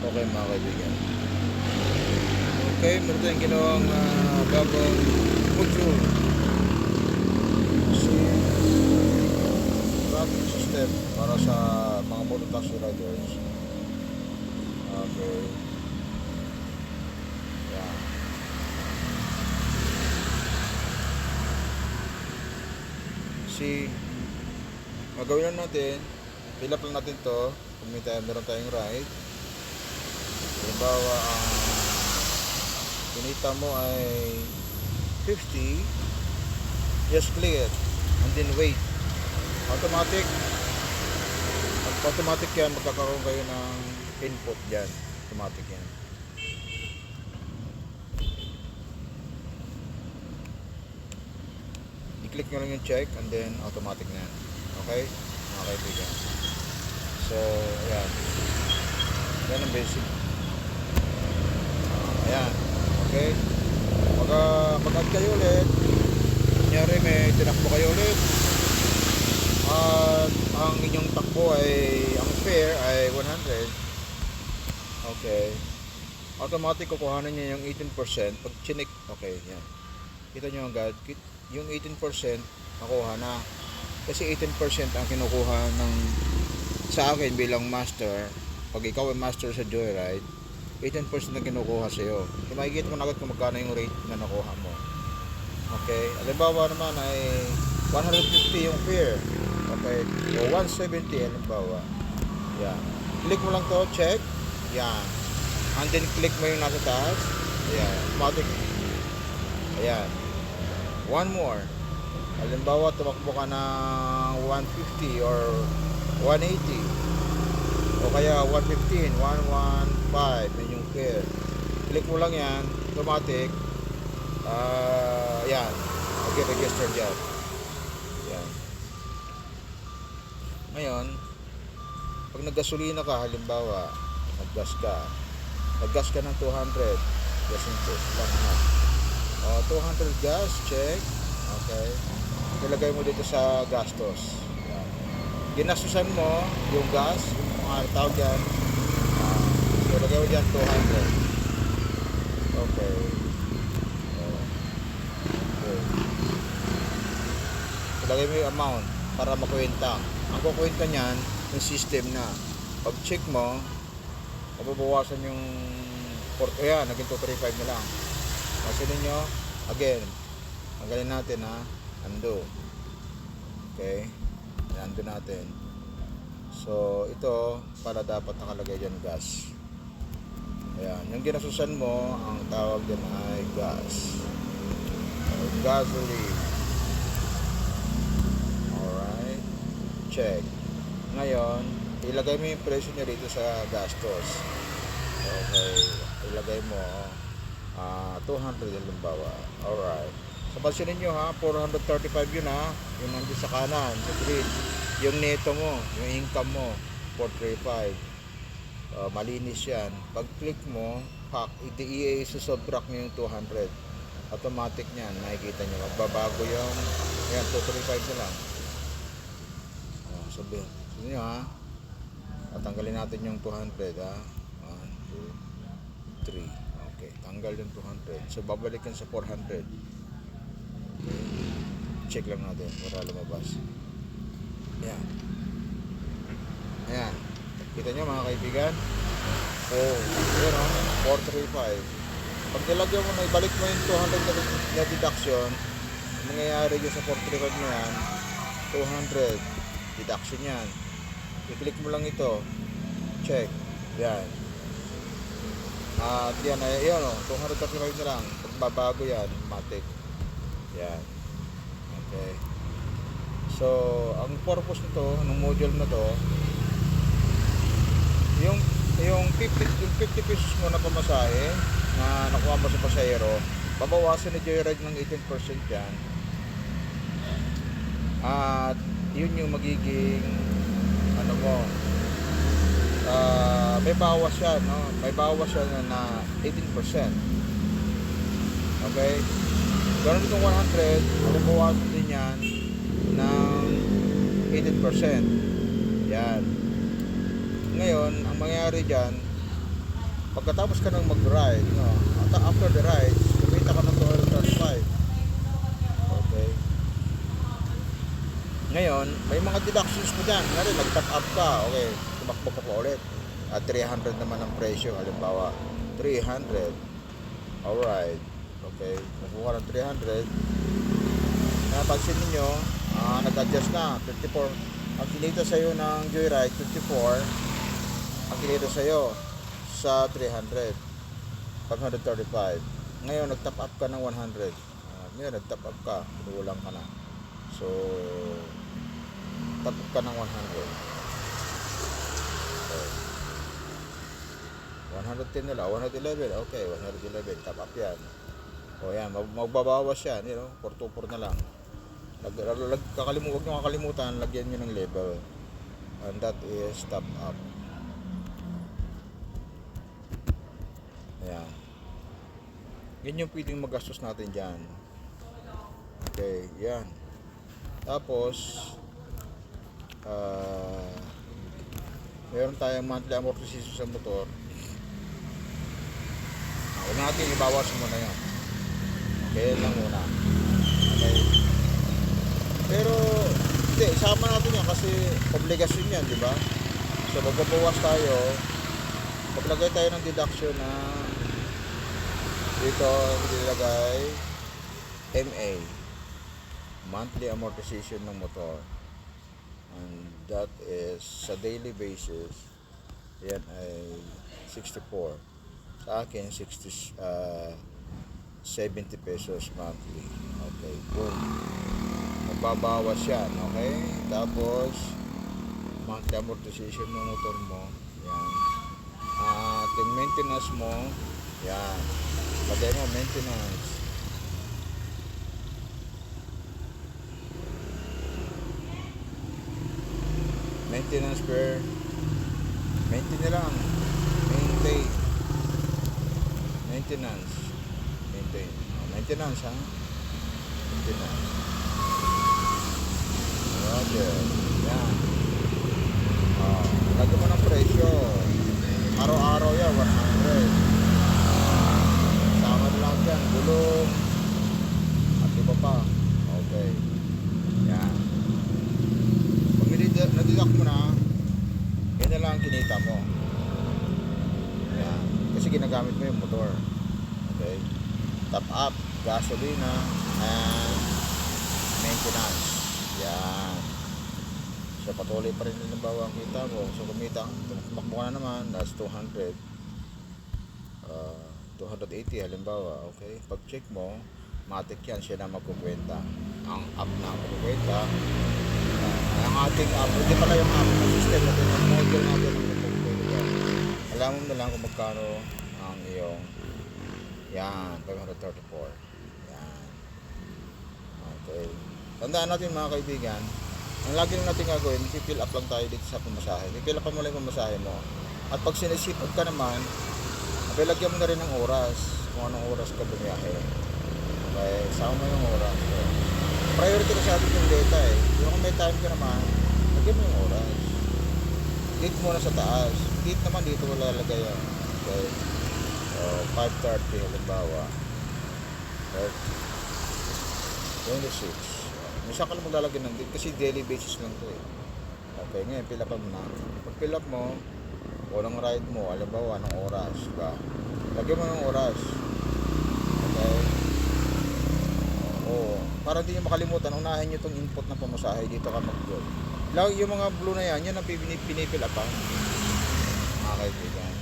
Okay mga kaibigan. Okay, meron tayong ginawang bagong module. Si tracking system para sa mga mototaxi riders. Okay. Yan. Magawin lang natin, fill up lang natin to kung meron tayong ride. Halimbawa, ang kinita mo ay 50, just click it and then wait. Automatic yan, magkakaroon kayo ng input dyan. Automatic yan. I-click nyo lang yung check and then automatic na yan. Okay? Mga kaibigan. So, ayan. Yan ang basic. Ayan. Okay? Mag-add kayo ulit. Kunyari may tinakbo kayo ulit. At ang inyong takbo ay, ang fare ay 100. Okay. Automatic kukuhanan niya yung 18%. Pag chinik, okay, yan. Kita nyo agad, yung 18% nakuha na. Kasi 18% ang kinukuha ng sa akin bilang master. Pag ikaw ay master sa Joyride, 18% na kinukuha sa iyo. So, makikita mo na agad kung magkano yung rate na nakuha mo. Okay? Halimbawa naman ay 150 yung fare. Okay? So 170 halimbawa. Yan. Click mo lang to, check. Yan. And then click mo yung nasa taas. Ayan. Automatic. Ayan. One more. Halimbawa, tumakbo ka ng 150 or 180. O kaya 115, 115. Yan yung fare. Click mo lang yan. Automatic. Yan. Okay, register dyan. Yan. Ngayon, pag naggasolina ka, halimbawa, naggas ka ng 200. Gas in case. Lang na. O, 200 gas, check. Okay. Ilagay mo dito sa gastos. Yan. Ginastusan mo yung gas, yung mga tawag yan. So, ilagay mo dyan 200. Okay. Okay. Ilagay mo yung amount para makuwenta. Ang kukuwenta niyan, yung system na. Pag check mo, mababawasan yung ayan, naging 235 na lang. Kasi ninyo, again, tanggalin natin ha, undo. Okay, undo natin. So, ito, para dapat nakalagay dyan gas. Ayan, yung ginasusan mo, ang tawag dyan ay gas. Or gasoline. Alright, check. Ngayon, ilagay mo yung presyo niya dito sa gastos. Okay, ilagay mo 200 halimbawa. Alright. So, pansinin nyo ha, 435 yun ha. Yung nandun sa kanan, sa green. Yung neto mo, yung income mo, 435. Malinis yan. Pag click mo, i-subtract nyo yung 200. Automatic nyan, nakikita nyo. Magbabago yung, yan, 235 na lang. Sabihin nyo ha. Tatanggalin natin yung 200 ha. 1, 2, 3. Okay, tanggal yung 200. So, babalikan sa 400. Okay. Check lang natin para lumabas. Ayan. Ayan. Kita nyo mga kaibigan? Oh, yun o. 435. Pag nilagyan mo na, ibalik mo yung 200 na deduction, mangyayari yun sa 435 na yan, 200 deduction yan. I-click mo lang ito. Check. Yan. At yan ay yun o, 235 na lang. Pagbabago yan, matik. Yan. Okay. So, ang purpose nito, ng module na to, yung 50 pesos mo na pamasahe na nakuha mo sa pasahero, babawasan ni Joyride ng 18% yan. At yun yung magiging ano mo, may bawas yan, no? May bawas yan na 18%. Okay? Ganun itong 100, mababawasan din yan ng 18%. Yan. Ngayon, ang mangyayari dyan, Pagkatapos ka ng mag-ride, no, after the ride, kumita ka ng 235. Okay. Ngayon, may mga deductions mo dyan. Ngayon, nag-top up ka. Okay, tumakbo ka pa ulit. At 300 naman ang presyo. Halimbawa, 300. Alright. Okay, nakuha ng 300. Napansin ninyo, nag-adjust na. 54. Ang kinita sa'yo ng Joyride, 54. Ang kinita sa'yo sa 300. 535. Ngayon, nag-top up ka ng 100. Ngayon, nag-top up ka. Pinulang ka na. So, top up ka ng 100. Okay. 110 nila. 111. Okay, 111. Top up yan. O yan, magbabawas yan. You know, 424 na lang. Huwag nyo kakalimutan, lagyan nyo ng label. And that is top up. Ayan. Yan yung pwedeng magastos natin dyan. Okay, yan. Tapos, meron tayong monthly amortization sa motor. Huwag natin ibawas muna yan. Okay, yan lang muna. Okay. Pero, hindi, isama natin yan kasi obligasyon yan, di ba? So, magbabawas tayo. Paglagay tayo ng deduction na dito, nilagay MA, monthly amortization ng motor. And that is sa daily basis, yan ay 64. Sa akin, 70 pesos monthly. Okay, boom. Magbabawas yan, okay? Tapos, monthly amortization ng motor mo, yan. At yung maintenance mo, yan. Lagay mo, maintenance. Maintenance per maintain na lang. Maintenance. Maintenance, ha? Maintenance. Roger. Yan. Lagyan mo ng presyo. Araw-araw yan, 100. Sama na lang dyan. Gulong. At iba pa. Okay. Yan. Pag nadidak mo na, yan na lang ang kinita mo. Yan. Kasi ginagamit mo yung motor. Okay. Top up, gasolina, and maintenance. Yan. So patuloy pa rin halimbawa ang kita mo. So kumita, tumakbo ka na naman, that's 200. 280 halimbawa. Okay. Pag check mo, matik yan, siya na magkukwenta. Ang app na magkukwenta. Ang ating app, hindi pala yung app na system natin, ang module natin ang magkukwenta. Alam mo na lang kung magkano ang iyong yan, 534. Yan. Okay. Tandaan natin mga kaibigan, ang lagi lang natin gagawin, fill up lang tayo dito sa pamasahe. Fill up mo lang yung pamasahe mo. At pag sinisipag ka naman, lagyan mo na rin ng oras. Kung anong oras ka bumiyahe. Okay, sama mo yung oras. So, priority ka sa atin yung data eh. Kung may time ka naman, lagyan mo yung oras. Dito muna sa taas. Dito naman, dito wala lagay yan. Okay. So, 5:30 halimbawa. 26. Minsan ka lang maglalagyan ng date kasi daily basis lang to eh. Okay, ngayon fill up mo na. Pag fill up mo, walang ride mo, halimbawa ng oras, diba? Lagyan mo ng oras. Okay? Oo. Para hindi nyo makalimutan, unahin nyo itong input ng pamasahe, dito ka mag-goal. Yung mga blue na yan, yan ang pinipil up mga kaibigan.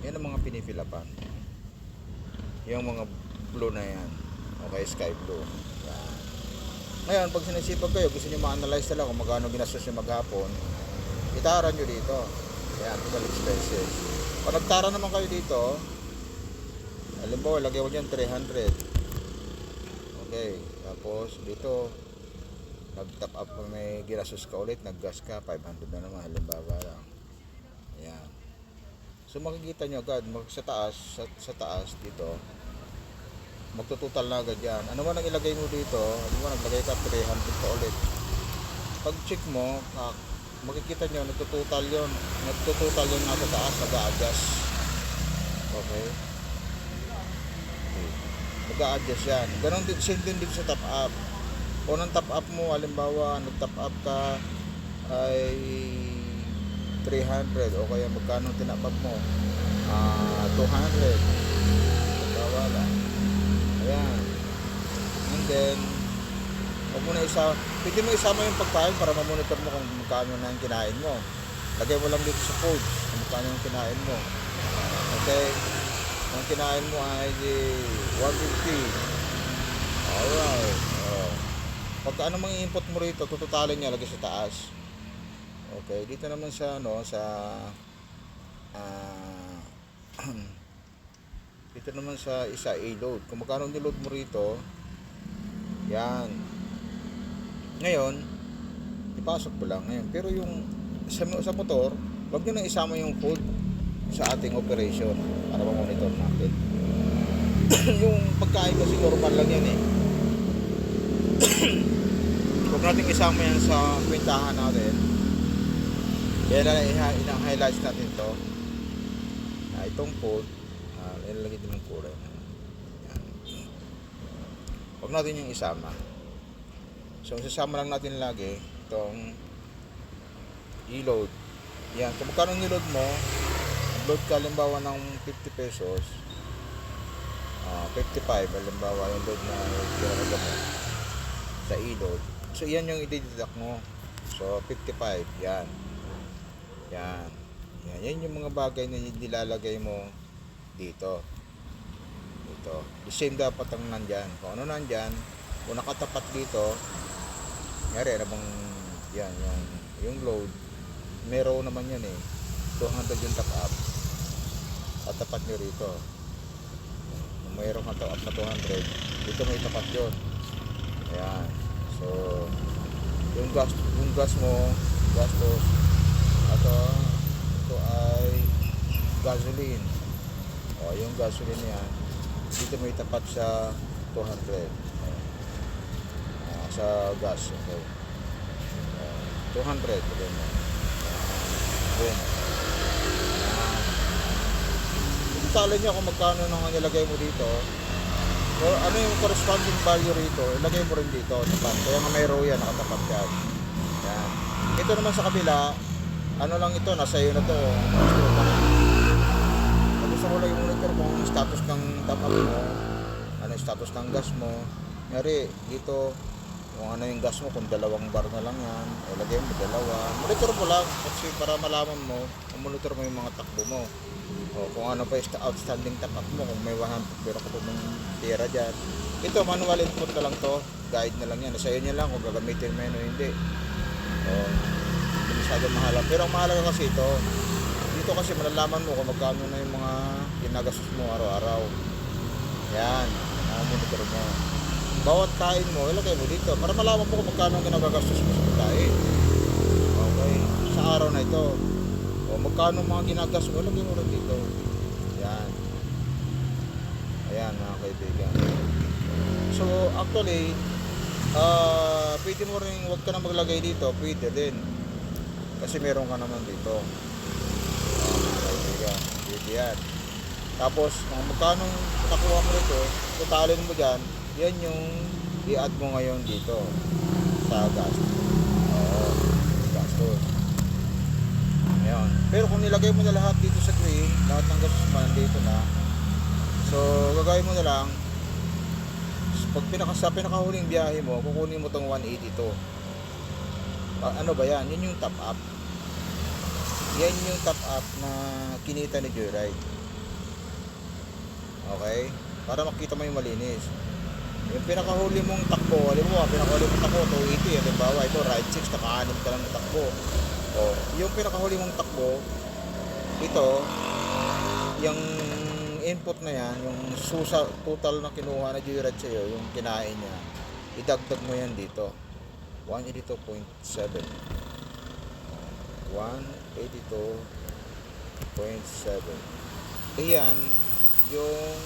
Yan ang mga pinipilapan. Yung mga blue na yan. Okay, sky blue. Yan. Ngayon, pag sinisipag kayo, gusto nyo ma-analyze talaga kung magkano ginastos nyo maghapon, itaran nyo dito. Yan, total expenses. Pag nagtara naman kayo dito, halimbawa, lagay ko dyan 300. Okay, tapos dito, nag-top up mo, may ginastos ka ulit, nag-gas ka, 500 na naman, halimbawa lang. Yan. So makikita nyo agad, sa taas dito, magtutotal na agad yan. Ano man ang ilagay mo dito, ano man naglagay ka 300 pa ulit. Pag check mo, makikita nyo, nagtutotal yun. Nagtutotal yun nasa taas, nag-a-adjust. Okay? Nag-a-adjust yan. Ganon din, same din dito sa top up. Kung ang top up mo, halimbawa, nag-top up ka ay 300 o kaya magkano tinap up mo? 200. Halimbawa lang. Ayan. And then, huwag mo na pwede mo isama yung pagkain para mamonitor mo kung magkano na yung kinain mo. Lagay mo lang dito sa food kung magkano yung kinain mo. Okay? Kung kinain mo ay 150. Alright. Pag ano mang i-input mo rito, tututalin niya lagi sa taas. Okay, dito naman sa dito naman sa isa i-load. Kung magkano ni-load mo rito, yan. Ngayon, ipasok mo lang ngayon. Pero yung sa motor, wag nyo nang isama yung code sa ating operation para ma-monitor natin. Yung pagkain kasi normal lang yan eh. Huwag natin isama yan sa kwentahan natin. Kaya na i-highlights natin to. Itong code, ilalagay din ng kulay. Yan. Huwag natin yung isama. So, sasama lang natin lagi itong i-load. Yan. Kung magkano niload mo, load ka halimbawa ng 50 pesos, 55 halimbawa yung load na pinakaga mo sa i-load. So, yan yung i-deduct mo. So, 55. Yan. Yan. Yan yung mga bagay na nilalagay mo dito. The same dapat ang nandyan. Kung ano nandyan, kung nakatapat dito, ngari, ano bang, yan, yung load, meron naman yan eh. 200 yung top up. At tapat nyo rito. Kung mayroon kang top up na 200, dito may tapat yun. Ayan. So, yung gas mo, gastos, ito ay gasoline. Yung gasoline yan, dito may tapat sa 200 sa gas. Okay. 200 okay mo. Boom. Talo niya kung magkano nang nilagay mo dito. So, ano yung corresponding value rito, ilagay mo rin dito. Tapat. Kaya nga may row yan, nakatapat yan. Yan. Ito naman sa kabila, ano lang ito, nasa iyo na to. Kung gusto mo lang yung monitor mo, yung status ng top up mo, ano yung status ng gas mo. Ngari, dito, kung ano yung gas mo, kung 2 bar na lang yan, ilagay mo 2. Monitor mo lang, kasi para malaman mo, monitor mo yung mga takbo mo. O kung ano pa yung outstanding top up mo, kung may 100 pero ka ng tira dyan. Ito, manual input na lang to, guide na lang yan. Nasa iyo niya lang kung gagamitin mo yun o hindi. Hindi masyadong mahalaga. Pero ang mahalaga kasi ito, dito kasi malalaman mo kung magkano na yung mga ginagastos mo araw-araw. Yan, monitor mo. Bawat kain mo, ilagay mo dito para malaman mo kung magkano ang ginagastos mo sa kain. Okay, sa araw na ito. O magkano mga ginagastos mo, ilagay mo rin dito. Yan. Ayan mga kaibigan. So actually, pwede mo rin, huwag ka na maglagay dito, pwede din. Kasi meron ka naman dito. Mga kaibigan, pwede yan. Tapos, kung magkano nakuha mo dito, totalin mo dyan, yan yung i-add mo ngayon dito sa gas. Gastos. Ayan. Pero kung nilagay mo na lahat dito sa green, lahat ng gastos mo nandito na. So, gagawin mo na lang, pag sa pinakahuling biyahe mo, kukunin mo tong 182. Ano ba yan? Yan yung top up. Yan yung top up na kinita ni Joyride. Okay? Para makita mo yung malinis. Yung pinakahuli mong takbo, alam mo, pinakahuli mong takbo, 280, halimbawa, ito, ride 6, naka-6 ka lang na takbo. Yung pinakahuli mong takbo, ito, yung input na yan, yung total na kinuha na Joyride sa'yo, yung kinain niya, idagdag mo yan dito. 182.7. 182.7. Ayan, yung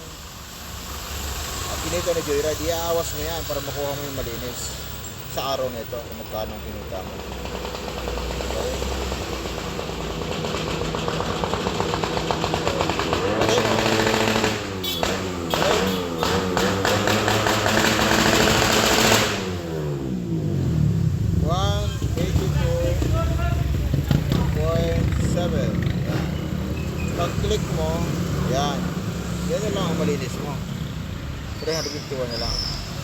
kinita ni Joyride, iaawas mo yan para makuha mo yung malinis sa araw na ito kung magkano ang kinita mo. So, Pag-click mo, yan. Yan na lang ang malinis mo. 351 na lang.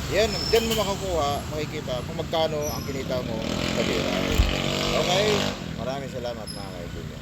Yan, dyan mo makakuha, makikita kung magkano ang kinita mo sa biray. Okay? Maraming salamat mga kaibigan.